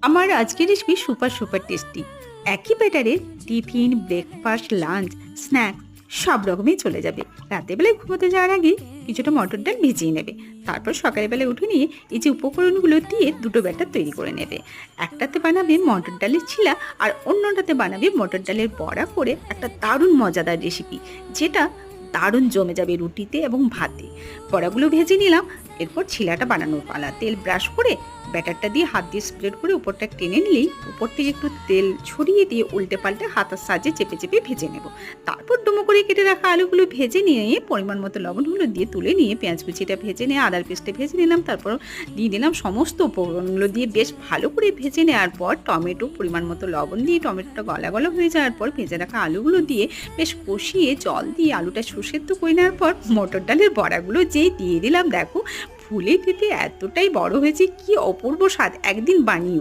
আমার আজকের recipe super super tasty. একই ব্যাটারে টিফিন, ব্রেকফাস্ট, লাঞ্চ, স্ন্যাক সব রকমই চলে যাবে। রাতের বেলায় ঘুমোতে যাওয়ার আগে কিছুটা মটর ডাল ভিজিয়ে নেবে। তারপর সকালের বেলায় উঠে নিয়ে এই যে উপকরণগুলো দিয়ে দুটো ব্যাটার তৈরি করে নেবে। একটাতে বানাবে মটর ডালের ছিলা, আর অন্যটাতে বানাবে মটর ডালের বড়া করে একটা দারুণ মজাদার রেসিপি, যেটা দারুণ জমে যাবে রুটিতে এবং ভাতে। বড়াগুলো ভেজে নিলাম। এরপর ছিলাটা বানানোর পালা। তেল ব্রাশ করে ব্যাটারটা দিয়ে হাত দিয়ে স্প্রেড করে উপরটা টেনে নিলেই উপর থেকে একটু তেল ছড়িয়ে দিয়ে উল্টে পাল্টে হাতার সাহায্যে চেপে চেপে ভেজে নেব। তারপর ডুমো করে কেটে রাখা আলুগুলো ভেজে নিয়ে পরিমাণ মতো লবণ হলুদ দিয়ে তুলে নিয়ে পেঁয়াজ কুচিটা ভেজে নিয়ে আদার পেস্টে ভেজে নিলাম। তারপর দিয়ে দিলাম সমস্ত উপকরণগুলো দিয়ে বেশ ভালো করে ভেজে নেওয়ার পর টমেটো পরিমাণ মতো লবণ দিয়ে টমেটোটা গলা গলা হয়ে যাওয়ার পর ভেজে রাখা আলুগুলো দিয়ে বেশ কষিয়ে জল দিয়ে আলুটা সুসেদ্ধ করে নেওয়ার পর মটর ডালের বড়াগুলো যেই দিয়ে দিলাম, দেখো ফুলে ফেটে এতটাই বড় হয়েছে, কি অপূর্ব স্বাদ! একদিন বানিও।